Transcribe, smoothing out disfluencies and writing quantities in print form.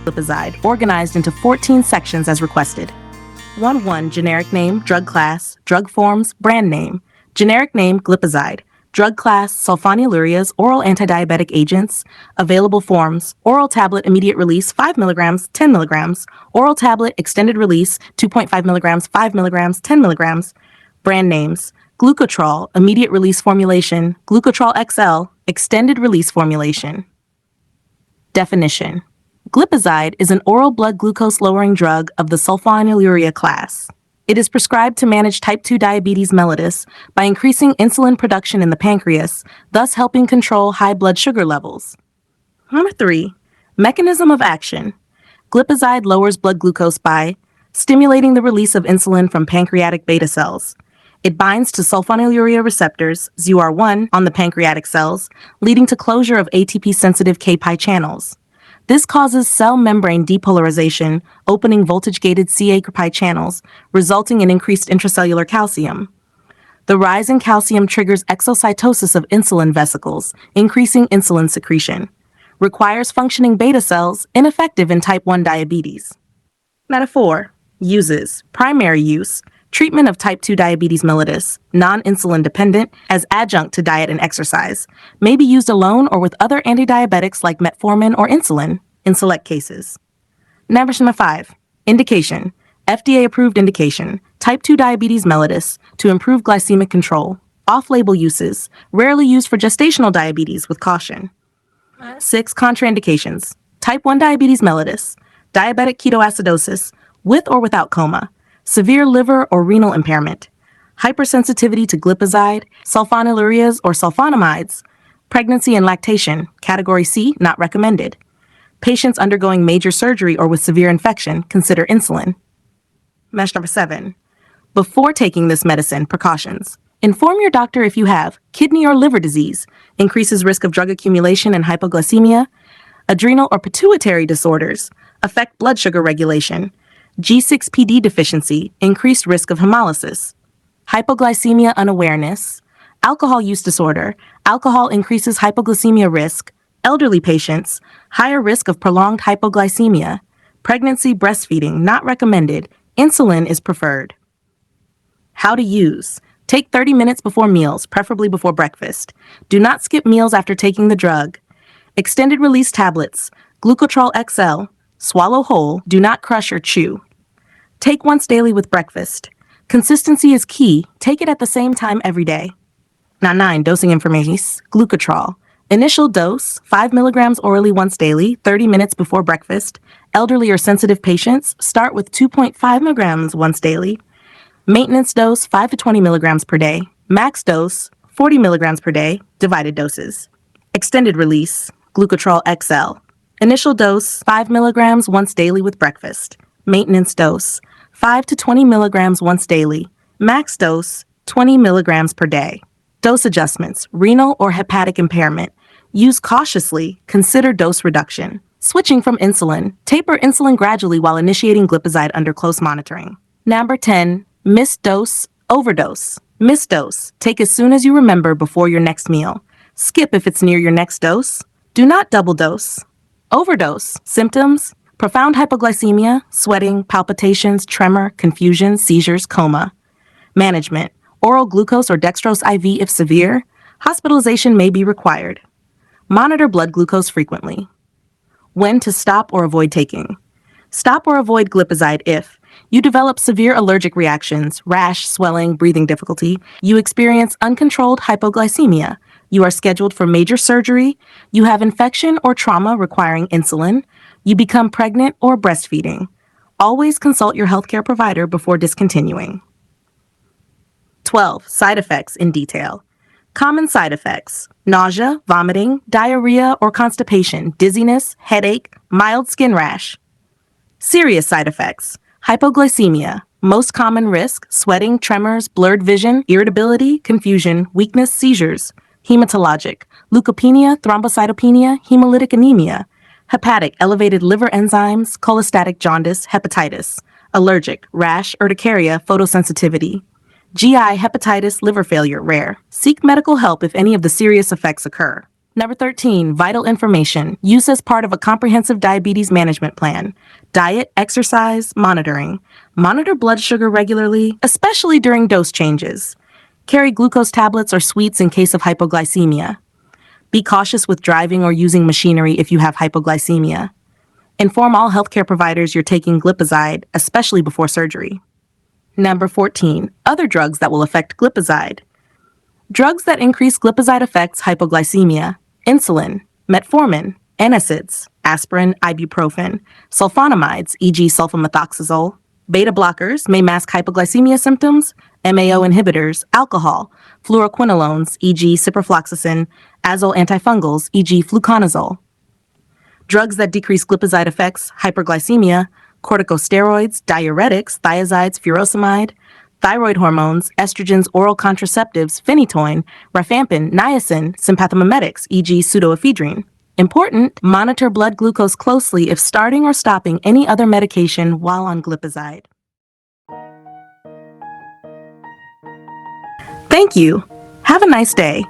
Glipizide, organized into 14 sections as requested. 1.1 Generic name, drug class, drug forms, brand name. Generic name, Glipizide. Drug class, sulfonylureas, oral antidiabetic agents. Available forms, oral tablet immediate release 5 mg, 10 mg. Oral tablet extended release 2.5 mg, 5 mg, 10 mg. Brand names, Glucotrol, immediate release formulation, Glucotrol XL, extended release formulation. Definition. Glipizide is an oral blood glucose-lowering drug of the sulfonylurea class. It is prescribed to manage type 2 diabetes mellitus by increasing insulin production in the pancreas, thus helping control high blood sugar levels. Number 3. Mechanism of action. Glipizide lowers blood glucose by stimulating the release of insulin from pancreatic beta cells. It binds to sulfonylurea receptors, ZUR1, on the pancreatic cells, leading to closure of ATP-sensitive K-pi channels. This causes cell membrane depolarization, opening voltage-gated Ca-pi channels, resulting in increased intracellular calcium. The rise in calcium triggers exocytosis of insulin vesicles, increasing insulin secretion. Requires functioning beta cells, ineffective in type 1 diabetes. Number 4. Uses. Primary use. Treatment of type 2 diabetes mellitus, non-insulin dependent, as adjunct to diet and exercise, may be used alone or with other antidiabetics like metformin or insulin in select cases. Number 5. Indication. FDA-approved indication, type 2 diabetes mellitus, to improve glycemic control. Off-label uses, rarely used for gestational diabetes with caution. 6. Contraindications. Type 1 diabetes mellitus, diabetic ketoacidosis, with or without coma, severe liver or renal impairment, hypersensitivity to glipizide, sulfonylureas or sulfonamides, pregnancy and lactation, category C, not recommended. Patients undergoing major surgery or with severe infection, consider insulin. Mesh number 7. Before taking this medicine, precautions. Inform your doctor if you have kidney or liver disease, increases risk of drug accumulation and hypoglycemia, adrenal or pituitary disorders, affect blood sugar regulation, G6PD deficiency, increased risk of hemolysis, hypoglycemia unawareness, alcohol use disorder, alcohol increases hypoglycemia risk, elderly patients, higher risk of prolonged hypoglycemia, pregnancy, breastfeeding, not recommended, insulin is preferred. How to use. Take 30 minutes before meals, preferably before breakfast. Do not skip meals after taking the drug. Extended release tablets, Glucotrol XL, swallow whole, do not crush or chew. Take once daily with breakfast. Consistency is key. Take it at the same time every day. Now 9. Dosing information. Glucotrol. Initial dose, 5 mg orally once daily, 30 minutes before breakfast. Elderly or sensitive patients, start with 2.5 mg once daily. Maintenance dose, 5 to 20 mg per day. Max dose, 40 mg per day, divided doses. Extended release, Glucotrol XL. Initial dose, 5 mg once daily with breakfast. Maintenance dose, 5 to 20 mg once daily. Max dose, 20 mg per day. Dose adjustments, renal or hepatic impairment. Use cautiously, consider dose reduction. Switching from insulin, taper insulin gradually while initiating glipizide under close monitoring. Number 10, missed dose, overdose. Missed dose, take as soon as you remember before your next meal. Skip if it's near your next dose. Do not double dose. Overdose, symptoms, profound hypoglycemia, sweating, palpitations, tremor, confusion, seizures, coma. Management, oral glucose or dextrose IV if severe. Hospitalization may be required. Monitor blood glucose frequently. When to stop or avoid taking. Stop or avoid glipizide if you develop severe allergic reactions, rash, swelling, breathing difficulty, you experience uncontrolled hypoglycemia, you are scheduled for major surgery, you have infection or trauma requiring insulin, you become pregnant or breastfeeding. Always consult your healthcare provider before discontinuing. 12. Side effects in detail. Common side effects: nausea, vomiting, diarrhea or constipation, dizziness, headache, mild skin rash. Serious side effects: hypoglycemia, most common risk, sweating, tremors, blurred vision, irritability, confusion, weakness, seizures. Hematologic, leukopenia, thrombocytopenia, hemolytic anemia. Hepatic, elevated liver enzymes, cholestatic jaundice, hepatitis. Allergic, rash, urticaria, photosensitivity. GI, hepatitis, liver failure, rare. Seek medical help if any of the serious effects occur. Number 13, vital information, used as part of a comprehensive diabetes management plan. Diet, exercise, monitoring. Monitor blood sugar regularly, especially during dose changes. Carry glucose tablets or sweets in case of hypoglycemia. Be cautious with driving or using machinery if you have hypoglycemia. Inform all healthcare providers you're taking glipizide, especially before surgery. Number 14, other drugs that will affect glipizide. Drugs that increase glipizide affects hypoglycemia. Insulin, metformin, antacids, aspirin, ibuprofen, sulfonamides, e.g. sulfamethoxazole. Beta blockers may mask hypoglycemia symptoms. MAO inhibitors, alcohol, fluoroquinolones, e.g. ciprofloxacin, azole antifungals, e.g. fluconazole. Drugs that decrease glipizide effects, hyperglycemia, corticosteroids, diuretics, thiazides, furosemide, thyroid hormones, estrogens, oral contraceptives, phenytoin, rifampin, niacin, sympathomimetics, e.g. pseudoephedrine. Important, monitor blood glucose closely if starting or stopping any other medication while on glipizide. Thank you. Have a nice day.